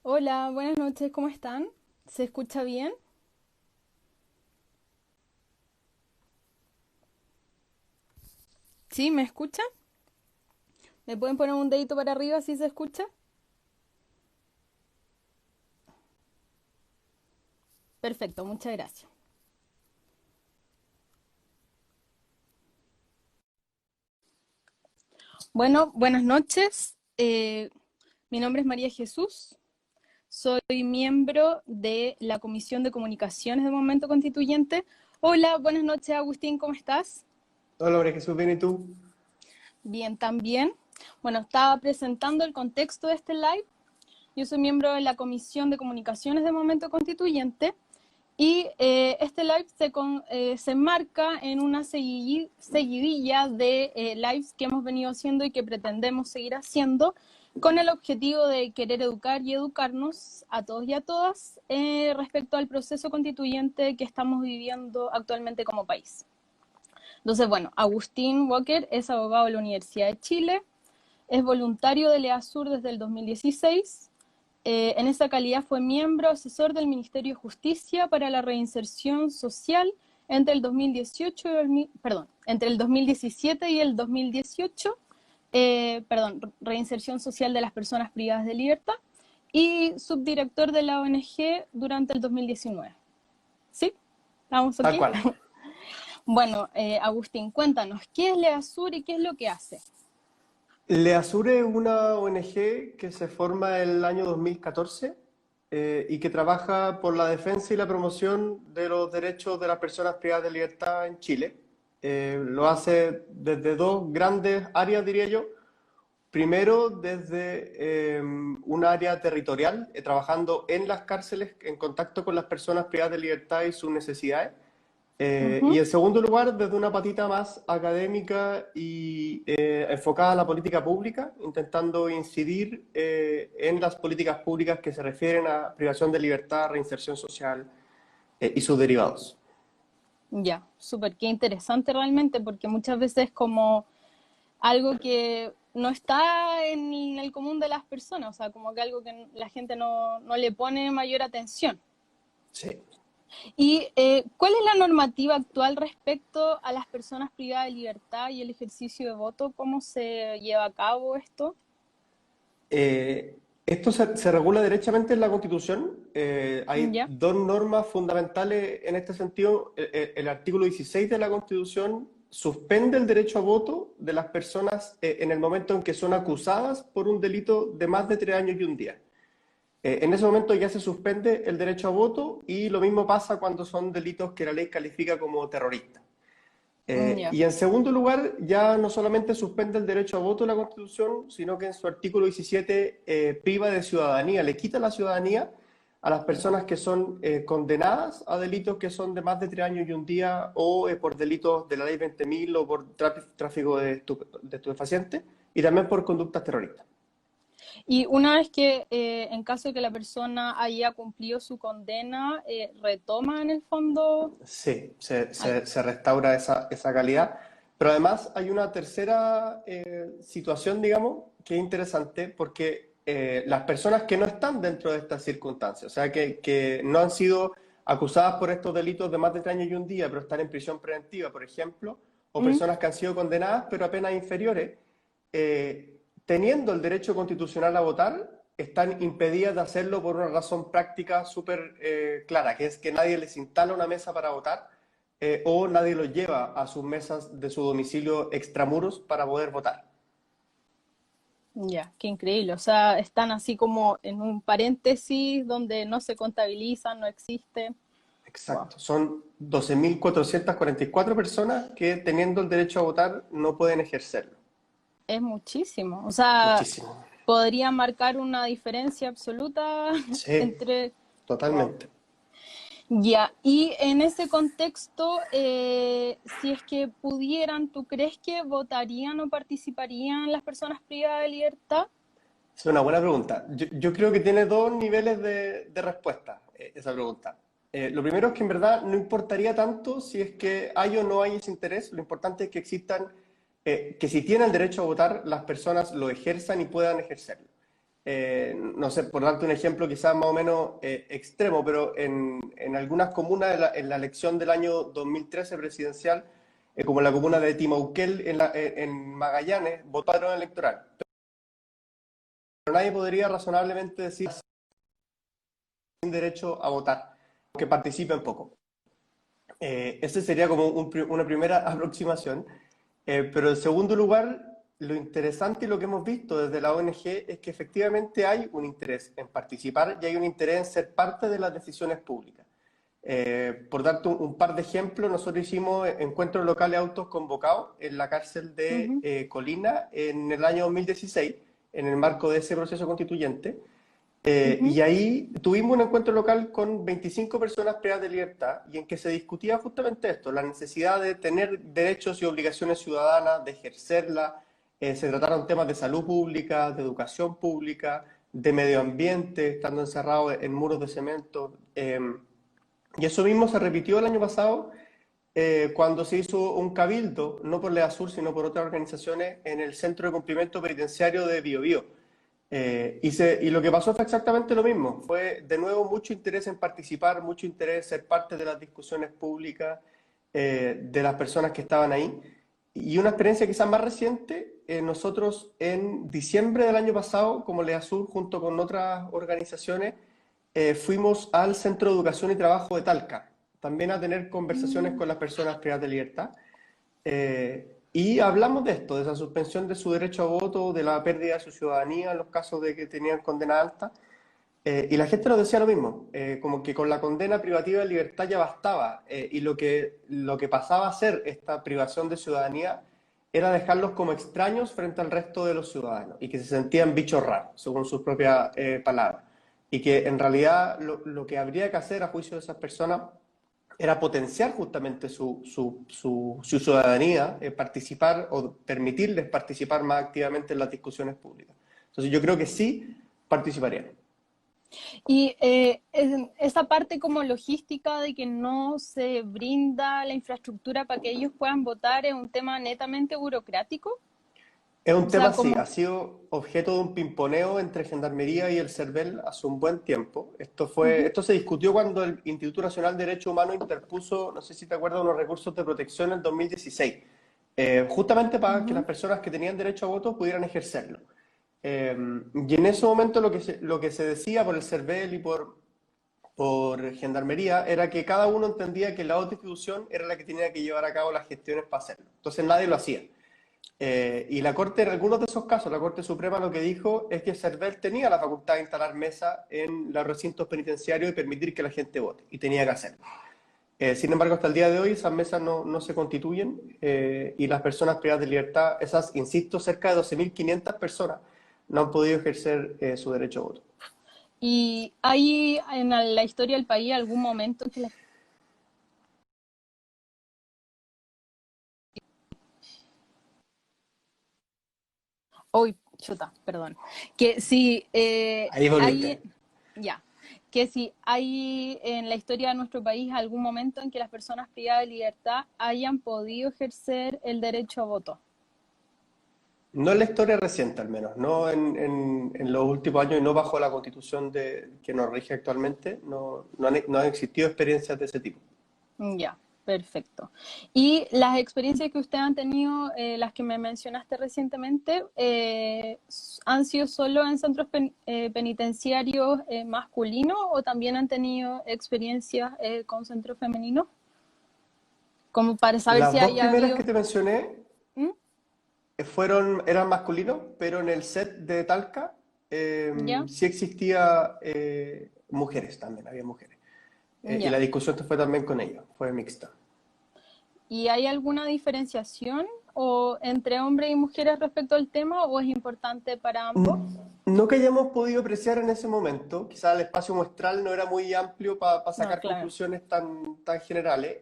Hola, buenas noches, ¿cómo están? ¿Se escucha bien? ¿Sí? ¿Me escuchan? ¿Me pueden poner un dedito para arriba si se escucha? Perfecto, muchas gracias. Bueno, buenas noches. Mi nombre es María Jesús. Soy miembro de la Comisión de Comunicaciones del Momento Constituyente. Hola, buenas noches, Agustín, ¿cómo estás? Hola, María Jesús, ¿bien y tú? Bien, también. Bueno, estaba presentando el contexto de este live. Yo soy miembro de la Comisión de Comunicaciones del Momento Constituyente. Y este live se enmarca en una seguidilla de lives que hemos venido haciendo y que pretendemos seguir haciendo con el objetivo de querer educar y educarnos a todos y a todas respecto al proceso constituyente que estamos viviendo actualmente como país. Entonces, bueno, Agustín Walker es abogado de la Universidad de Chile, es voluntario de LEASUR desde el 2016. En esa calidad fue miembro asesor del Ministerio de Justicia para la reinserción social entre el 2018 entre el 2017 y el 2018, reinserción social de las personas privadas de libertad, y subdirector de la ONG durante el 2019. ¿Sí? ¿Estamos Tal aquí? cual. Bueno, Agustín, cuéntanos, ¿qué es LEASUR y qué es lo que hace? Leasure es una ONG que se forma el año 2014 y que trabaja por la defensa y la promoción de los derechos de las personas privadas de libertad en Chile. Lo hace desde dos grandes áreas, diría yo. Primero, desde un área territorial, trabajando en las cárceles, en contacto con las personas privadas de libertad y sus necesidades. Y Ujú. en segundo lugar, desde una patita más académica y enfocada a la política pública, intentando incidir en las políticas públicas que se refieren a privación de libertad, reinserción social y sus derivados. Ya, súper, qué interesante realmente, porque muchas veces como algo que no está en el común de las personas, o sea, como que algo que la gente no le pone mayor atención. Sí. ¿Y cuál es la normativa actual respecto a las personas privadas de libertad y el ejercicio de voto? ¿Cómo se lleva a cabo esto? Esto se regula derechamente en la Constitución. Hay Ya. dos normas fundamentales en este sentido. El artículo 16 de la Constitución suspende el derecho a voto de las personas en el momento en que son acusadas por un delito de más de 3 años y un día. En ese momento ya se suspende el derecho a voto y lo mismo pasa cuando son delitos que la ley califica como terroristas. Ya. Y en segundo lugar, ya no solamente suspende el derecho a voto de la Constitución, sino que en su artículo 17 priva de ciudadanía, le quita la ciudadanía a las personas que son condenadas a delitos que son de más de 3 años y un día o por delitos de la ley 20.000 o por tráfico de estupefacientes y también por conductas terroristas. Y una vez que, en caso de que la persona haya cumplido su condena, retoma en el fondo. Sí, se, Ay, se- se restaura esa calidad. Pero además hay una tercera situación, digamos, que es interesante porque las personas que no están dentro de estas circunstancias, o sea, que no han sido acusadas por estos delitos de más de 3 años y un día, pero están en prisión preventiva, por ejemplo, o ¿mm? personas que han sido condenadas, pero a penas inferiores, teniendo el derecho constitucional a votar, están impedidas de hacerlo por una razón práctica súper clara, que es que nadie les instala una mesa para votar o nadie los lleva a sus mesas de su domicilio extramuros para poder votar. Ya, qué increíble. O sea, están así como en un paréntesis donde no se contabilizan, no existen. Wow, Exacto. Son 12.444 personas que teniendo el derecho a votar no pueden ejercerlo. es muchísimo. O sea, Muchísimo. podría marcar una diferencia absoluta Sí, entre. Wow. totalmente. Ya, y en ese contexto, si es que pudieran, ¿tú crees que votarían o participarían las personas privadas de libertad? Es una buena pregunta. Yo creo que tiene dos niveles de respuesta esa pregunta. Lo primero es que en verdad no importaría tanto si es que hay o no hay ese interés. Lo importante es que existan, que si tienen el derecho a votar, las personas lo ejerzan y puedan ejercerlo. No sé, por darte un ejemplo quizás más o menos extremo, pero en algunas comunas en la elección del año 2013 presidencial, como en la comuna de Timauquel en Magallanes, votaron electoral. Pero nadie podría razonablemente decir sin derecho a votar, que participen poco. Ese sería como una primera aproximación. Pero en segundo lugar, lo interesante y lo que hemos visto desde la ONG es que efectivamente hay un interés en participar y hay un interés en ser parte de las decisiones públicas. Por darte un par de ejemplos, nosotros hicimos encuentros locales autoconvocados en la cárcel de Ujú, Colina en el año 2016, en el marco de ese proceso constituyente. ujú. Y ahí tuvimos un encuentro local con 25 personas privadas de libertad y en que se discutía justamente esto, la necesidad de tener derechos y obligaciones ciudadanas, de ejercerlas. Se trataron temas de salud pública, de educación pública, de medio ambiente, estando encerrados en muros de cemento. Y eso mismo se repitió el año pasado cuando se hizo un cabildo, no por LEASUR, sino por otras organizaciones, en el Centro de Cumplimiento Penitenciario de Biobío. Y lo que pasó fue exactamente lo mismo. Fue de nuevo mucho interés en participar, mucho interés en ser parte de las discusiones públicas de las personas que estaban ahí. Y una experiencia quizás más reciente, nosotros en diciembre del año pasado, como LEASUR, junto con otras organizaciones, fuimos al Centro de Educación y Trabajo de Talca, también a tener conversaciones Mm. con las personas privadas de libertad. Y hablamos de esto, de esa suspensión de su derecho a voto, de la pérdida de su ciudadanía en los casos de que tenían condena alta. Y la gente nos decía lo mismo, como que con la condena privativa de libertad ya bastaba. Y lo que pasaba a ser esta privación de ciudadanía era dejarlos como extraños frente al resto de los ciudadanos y que se sentían bichos raros, según sus propias palabras. Y que en realidad lo que habría que hacer a juicio de esas personas era potenciar justamente su ciudadanía, participar o permitirles participar más activamente en las discusiones públicas. Entonces yo creo que sí participarían. Y esa parte como logística de que no se brinda la infraestructura para que ellos puedan votar es un tema netamente burocrático. Es O un tema sea, así, como... ha sido objeto de un pimponeo entre Gendarmería y el CERVEL hace un buen tiempo. Ujú, Esto se discutió cuando el Instituto Nacional de Derechos Humanos interpuso, no sé si te acuerdas, unos recursos de protección en 2016, justamente para que las ujú. personas que tenían derecho a voto pudieran ejercerlo. Y en ese momento lo que se decía por el CERVEL y por Gendarmería era que cada uno entendía que la otra institución era la que tenía que llevar a cabo las gestiones para hacerlo. Entonces nadie lo hacía. Y la Corte, en algunos de esos casos, la Corte Suprema lo que dijo es que CERVEL tenía la facultad de instalar mesas en los recintos penitenciarios y permitir que la gente vote, y tenía que hacerlo. Sin embargo, hasta el día de hoy esas mesas no se constituyen y las personas privadas de libertad, esas, insisto, cerca de 12.500 personas, no han podido ejercer su derecho a voto. ¿Y hay en la historia del país algún momento en que la... Uy, chuta, perdón. Que si Ahí hay... volviste. Ya. Que si hay en la historia de nuestro país algún momento en que las personas privadas de libertad hayan podido ejercer el derecho a voto. No en la historia reciente, al menos, no en los últimos años y no bajo la constitución que nos rige actualmente, no han existido experiencias de ese tipo. Ya, perfecto. Y las experiencias que ustedes han tenido, las que me mencionaste recientemente, ¿han sido solo en centros penitenciarios masculinos o también han tenido experiencias con centros femeninos? Como para saber si Las dos haya primeras que habido... te mencioné ¿Mm? eran masculinos, pero en el set de Talca ¿Ya? sí existía mujeres también, había mujeres. Y la Ya. discusión fue también con ellos, fue mixta. ¿Y hay alguna diferenciación o entre hombres y mujeres respecto al tema o es importante para ambos? No que hayamos podido apreciar en ese momento, quizás el espacio muestral no era muy amplio para No, sacar claro. conclusiones tan generales,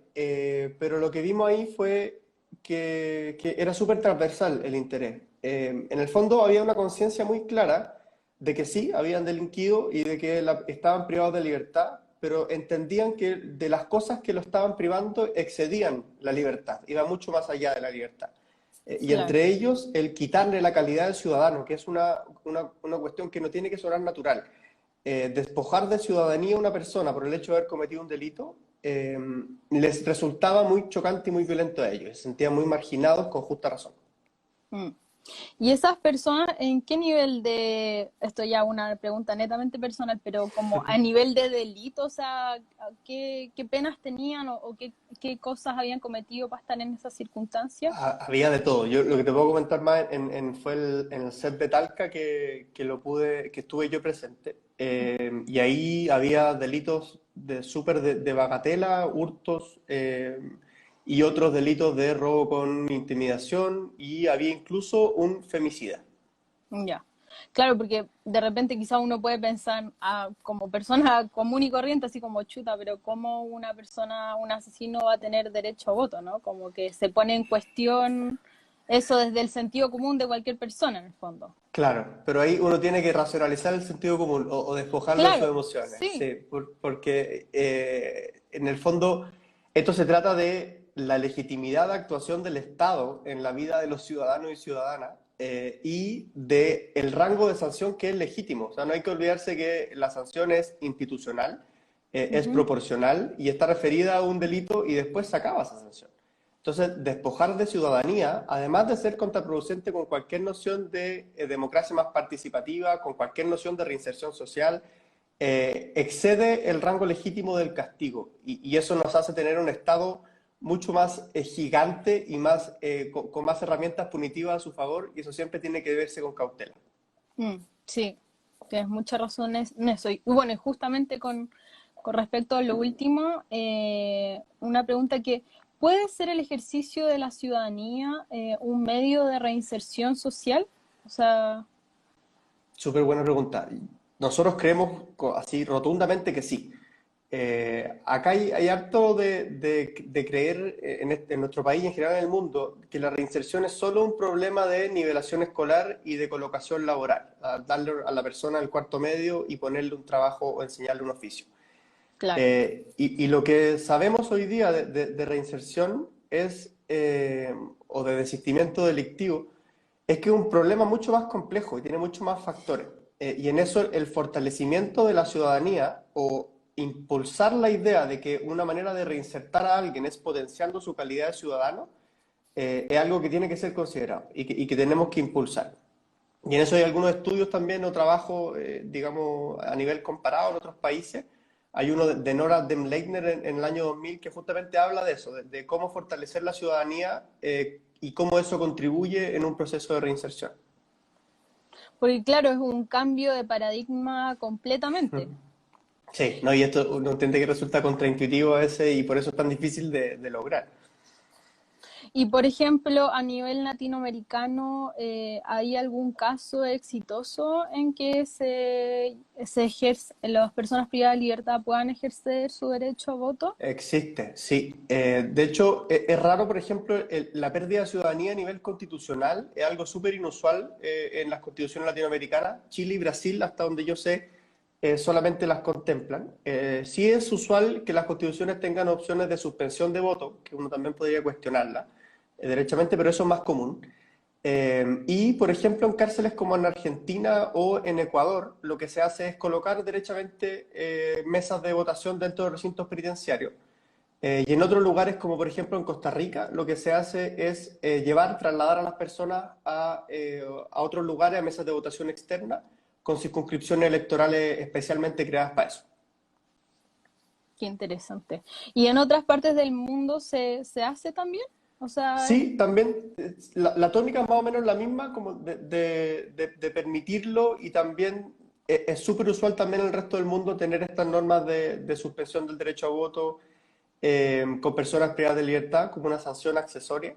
pero lo que vimos ahí fue que era súper transversal el interés. En el fondo había una conciencia muy clara de que sí, habían delinquido y de que estaban privados de libertad, pero entendían que de las cosas que lo estaban privando excedían la libertad, iba mucho más allá de la libertad. Y Claro. entre ellos el quitarle la calidad de ciudadano, que es una cuestión que no tiene que sonar natural. Despojar de ciudadanía a una persona por el hecho de haber cometido un delito les resultaba muy chocante y muy violento a ellos. Se sentían muy marginados con justa razón. Mm. ¿Y esas personas en qué nivel de, esto ya una pregunta netamente personal, pero como a nivel de delito, o sea, qué penas tenían o qué cosas habían cometido para estar en esas circunstancias? Había de todo. Yo lo que te puedo comentar más fue en el set de Talca que estuve yo presente. Y ahí había delitos de bagatela, hurtos y otros delitos de robo con intimidación y había incluso un femicida. Ya. Claro, porque de repente quizá uno puede pensar como persona común y corriente, así como chuta, pero ¿cómo una persona, un asesino va a tener derecho a voto, ¿no? Como que se pone en cuestión eso desde el sentido común de cualquier persona, en el fondo. Claro, pero ahí uno tiene que racionalizar el sentido común o despojarlo de sus Claro, emociones, sí, sí, porque en el fondo esto se trata de la legitimidad de actuación del Estado en la vida de los ciudadanos y ciudadanas y de el rango de sanción que es legítimo. O sea, no hay que olvidarse que la sanción es institucional, es ujú, proporcional y está referida a un delito y después se acaba esa sanción. Entonces, despojar de ciudadanía, además de ser contraproducente con cualquier noción de democracia más participativa, con cualquier noción de reinserción social, excede el rango legítimo del castigo. Y eso nos hace tener un Estado mucho más gigante y más, con más herramientas punitivas a su favor, y eso siempre tiene que verse con cautela. sí, tienes mucha razón en eso. Y bueno, y justamente con respecto a lo último, una pregunta que, ¿puede ser el ejercicio de la ciudadanía un medio de reinserción social? O sea, Súper buena pregunta. Nosotros creemos así rotundamente que sí. Acá hay harto de creer en nuestro país y en general en el mundo que la reinserción es solo un problema de nivelación escolar y de colocación laboral, darle a la persona el cuarto medio y ponerle un trabajo o enseñarle un oficio. claro. Y lo que sabemos hoy día de reinserción es, o de desistimiento delictivo, es que es un problema mucho más complejo y tiene muchos más factores. Y en eso el fortalecimiento de la ciudadanía o impulsar la idea de que una manera de reinsertar a alguien es potenciando su calidad de ciudadano, es algo que tiene que ser considerado y que tenemos que impulsar. Y en eso hay algunos estudios también o trabajos, digamos, a nivel comparado en otros países. Hay uno de Nora Demleitner en el año 2000 que justamente habla de eso, de cómo fortalecer la ciudadanía y cómo eso contribuye en un proceso de reinserción. Porque claro, es un cambio de paradigma completamente. Sí, no, y esto uno entiende que resulta contraintuitivo a veces y por eso es tan difícil de lograr. Y por ejemplo, a nivel latinoamericano, ¿hay algún caso exitoso en que se ejerce, las personas privadas de libertad puedan ejercer su derecho a voto? Existe, sí. De hecho, es raro, por ejemplo, la pérdida de ciudadanía a nivel constitucional es algo súper inusual en las constituciones latinoamericanas. Chile y Brasil, hasta donde yo sé, solamente las contemplan. Sí es usual que las constituciones tengan opciones de suspensión de voto, que uno también podría cuestionarla derechamente, pero eso es más común. Y, por ejemplo, en cárceles como en Argentina o en Ecuador, lo que se hace es colocar derechamente mesas de votación dentro de recintos penitenciarios. Y en otros lugares, como por ejemplo en Costa Rica, lo que se hace es trasladar a las personas a otros lugares, a mesas de votación externa, con circunscripciones electorales especialmente creadas para eso. Qué interesante. ¿Y en otras partes del mundo se hace también? O sea, Sí, también la tónica es más o menos la misma, como de permitirlo y también es súper usual también en el resto del mundo tener estas normas de suspensión del derecho a voto con personas privadas de libertad como una sanción accesoria.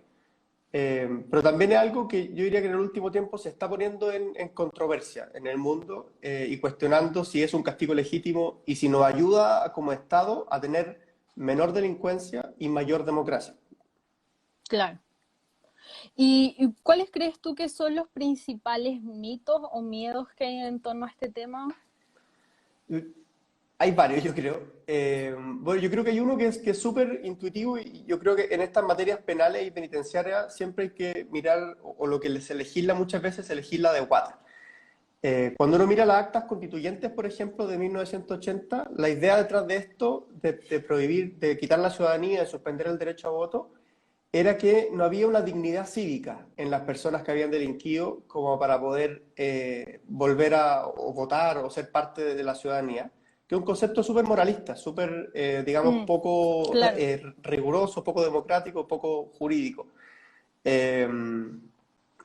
Pero también es algo que yo diría que en el último tiempo se está poniendo en controversia en el mundo y cuestionando si es un castigo legítimo y si nos ayuda como Estado a tener menor delincuencia y mayor democracia. claro. Y cuáles crees tú que son los principales mitos o miedos que hay en torno a este tema? Hay varios, yo creo. Bueno, yo creo que hay uno que es súper intuitivo y yo creo que en estas materias penales y penitenciarias siempre hay que mirar, o lo que se legisla muchas veces, se legisla de guata. Cuando uno mira las actas constituyentes, por ejemplo, de 1980, la idea detrás de esto, de prohibir, de quitar la ciudadanía, de suspender el derecho a voto, era que no había una dignidad cívica en las personas que habían delinquido como para poder volver a o votar o ser parte de la ciudadanía, que es un concepto súper moralista, súper, digamos, Mm, poco claro. riguroso, poco democrático, poco jurídico. Eh,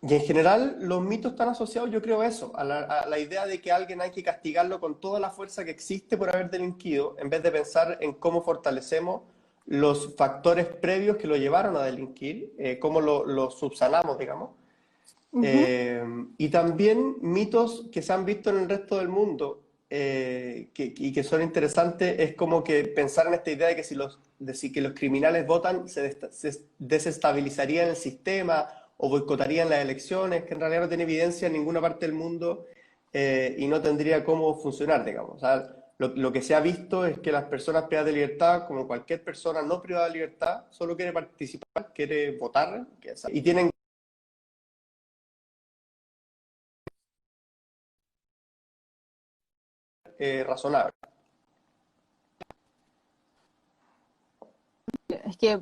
y en general los mitos están asociados, yo creo, a eso, a la idea de que a alguien hay que castigarlo con toda la fuerza que existe por haber delinquido, en vez de pensar en cómo fortalecemos los factores previos que lo llevaron a delinquir, cómo lo subsanamos, digamos. Ujú. Y también mitos que se han visto en el resto del mundo y que son interesantes, es como que pensar en esta idea de que si que los criminales votan se desestabilizaría el sistema o boicotarían las elecciones, que en realidad no tiene evidencia en ninguna parte del mundo y no tendría cómo funcionar, digamos. O sea, lo que se ha visto es que las personas privadas de libertad, como cualquier persona no privada de libertad, solo quiere participar, quiere votar, y tienen razonable. Es que,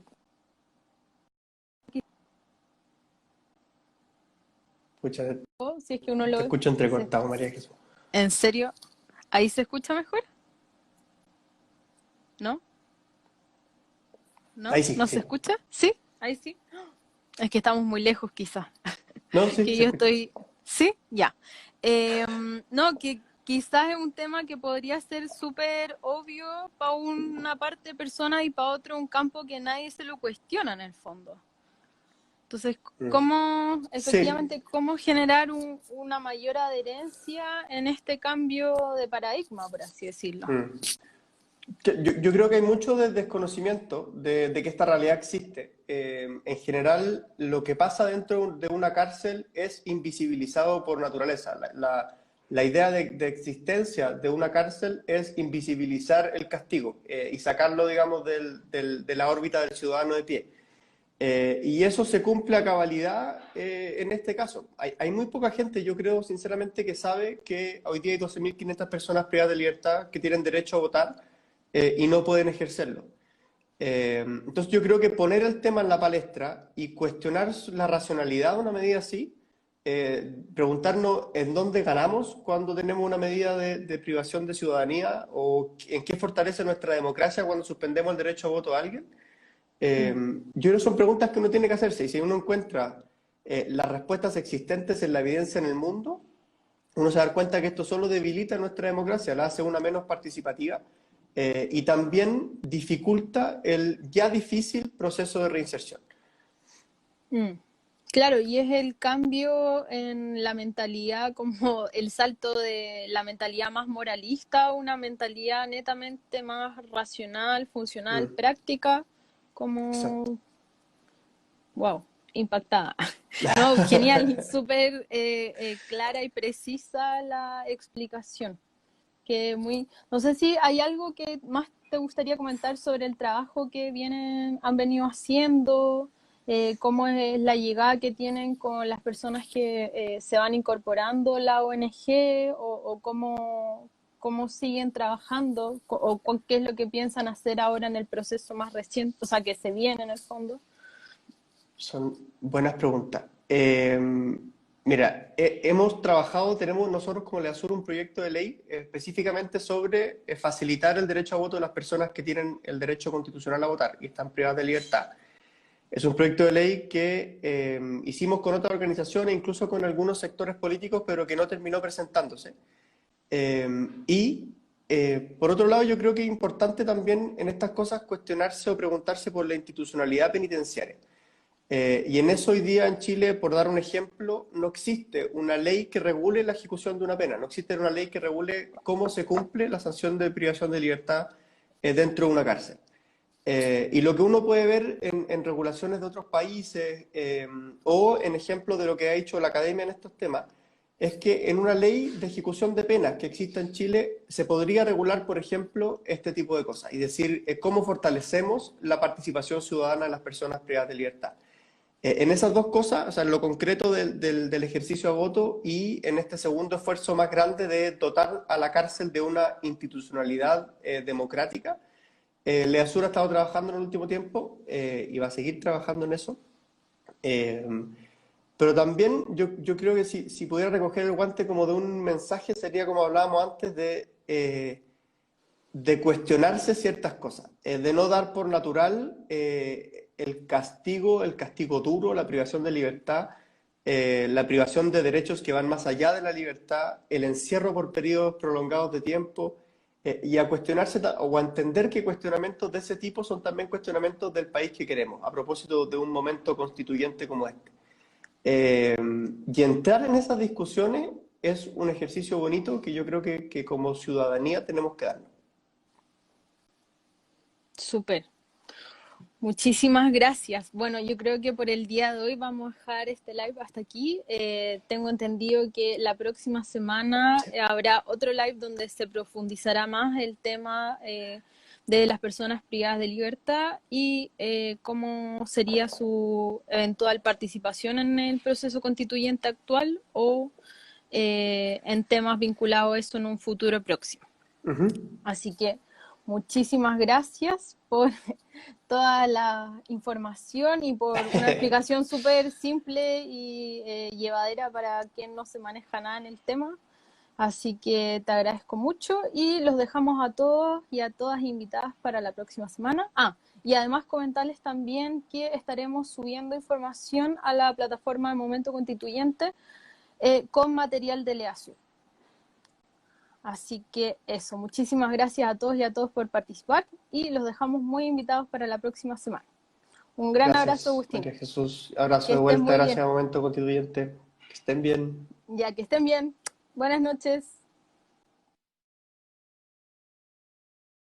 Escucha, si es que uno te lo... escucho dice, entrecortado, María Jesús. ¿en serio? ¿Ahí se escucha mejor? ¿No? ¿No? Ahí sí, ¿No se sí. escucha? ¿Sí? Ahí sí. Es que estamos muy lejos, quizás. No, sí, Que se yo escucha. estoy... ¿Sí? Ya. No, que quizás es un tema que podría ser súper obvio para una parte de personas y para otro un campo que nadie se lo cuestiona en el fondo. Entonces, Mm. ¿cómo, Sí. efectivamente, cómo generar una mayor adherencia en este cambio de paradigma, por así decirlo? Mm. Yo creo que hay mucho de desconocimiento de que esta realidad existe. En general, lo que pasa dentro de una cárcel es invisibilizado por naturaleza. La idea de existencia de una cárcel es invisibilizar el castigo y sacarlo, digamos, de la órbita del ciudadano de pie. Y eso se cumple a cabalidad en este caso. Hay muy poca gente, yo creo sinceramente, que sabe que hoy día hay 12.500 personas privadas de libertad que tienen derecho a votar y no pueden ejercerlo. Entonces yo creo que poner el tema en la palestra y cuestionar la racionalidad de una medida así, preguntarnos en dónde ganamos cuando tenemos una medida de privación de ciudadanía o en qué fortalece nuestra democracia cuando suspendemos el derecho a voto a alguien, Mm, yo creo que son preguntas que uno tiene que hacerse y si uno encuentra las respuestas existentes en la evidencia en el mundo, uno se da cuenta que esto solo debilita nuestra democracia, la hace una menos participativa y también dificulta el ya difícil proceso de reinserción. mm. Claro, y es el cambio en la mentalidad, como el salto de la mentalidad más moralista a una mentalidad netamente más racional, funcional, Mm, práctica, exacto. como, wow, impactada. No, genial, súper clara y precisa la explicación. Que muy, no sé si hay algo que más te gustaría comentar sobre el trabajo que han venido haciendo, cómo es la llegada que tienen con las personas que se van incorporando a la ONG o cómo siguen trabajando qué es lo que piensan hacer ahora en el proceso más reciente, o sea, que se viene en el fondo. Son buenas preguntas. Mira, hemos trabajado, tenemos nosotros como LEASUR un proyecto de ley específicamente sobre facilitar el derecho a voto de las personas que tienen el derecho constitucional a votar y están privadas de libertad. Es un proyecto de ley que hicimos con otras organizaciones, incluso con algunos sectores políticos, pero que no terminó presentándose. Eh, y por otro lado, yo creo que es importante también en estas cosas cuestionarse o preguntarse por la institucionalidad penitenciaria. Y en eso hoy día en Chile, por dar un ejemplo, no existe una ley que regule la ejecución de una pena, no existe una ley que regule cómo se cumple la sanción de privación de libertad dentro de una cárcel. Y lo que uno puede ver en regulaciones de otros países o en ejemplos de lo que ha hecho la academia en estos temas, es que en una ley de ejecución de penas que exista en Chile se podría regular, por ejemplo, este tipo de cosas y decir cómo fortalecemos la participación ciudadana de las personas privadas de libertad. En esas dos cosas, o sea, en lo concreto del ejercicio a voto y en este segundo esfuerzo más grande de dotar a la cárcel de una institucionalidad democrática, Leasura ha estado trabajando en el último tiempo y va a seguir trabajando en eso. Eh, pero también yo creo que si pudiera recoger el guante como de un mensaje, sería como hablábamos antes de cuestionarse ciertas cosas, de no dar por natural el castigo duro, la privación de libertad, la privación de derechos que van más allá de la libertad, el encierro por periodos prolongados de tiempo, y a cuestionarse o a entender que cuestionamientos de ese tipo son también cuestionamientos del país que queremos, a propósito de un momento constituyente como este. Eh, y entrar en esas discusiones es un ejercicio bonito que yo creo que como ciudadanía tenemos que darnos. Súper. Muchísimas gracias. Bueno, yo creo que por el día de hoy vamos a dejar este live hasta aquí. Tengo entendido que la próxima semana habrá otro live donde se profundizará más el tema de las personas privadas de libertad y cómo sería su eventual participación en el proceso constituyente actual o en temas vinculados a eso en un futuro próximo. Ujú. Así que muchísimas gracias por toda la información y por una explicación súper simple y llevadera para quien no se maneja nada en el tema. Así que te agradezco mucho y los dejamos a todos y a todas invitadas para la próxima semana. Y además comentarles también que estaremos subiendo información a la plataforma del Momento Constituyente con material de Leasur. Así que eso, muchísimas gracias a todos y a todos por participar y los dejamos muy invitados para la próxima semana. Un gran abrazo, Gracias, Agustín. María Jesús. Abrazo Que de estén vuelta, muy bien. gracias a Momento Constituyente. Que estén bien. Ya que estén bien. Buenas noches.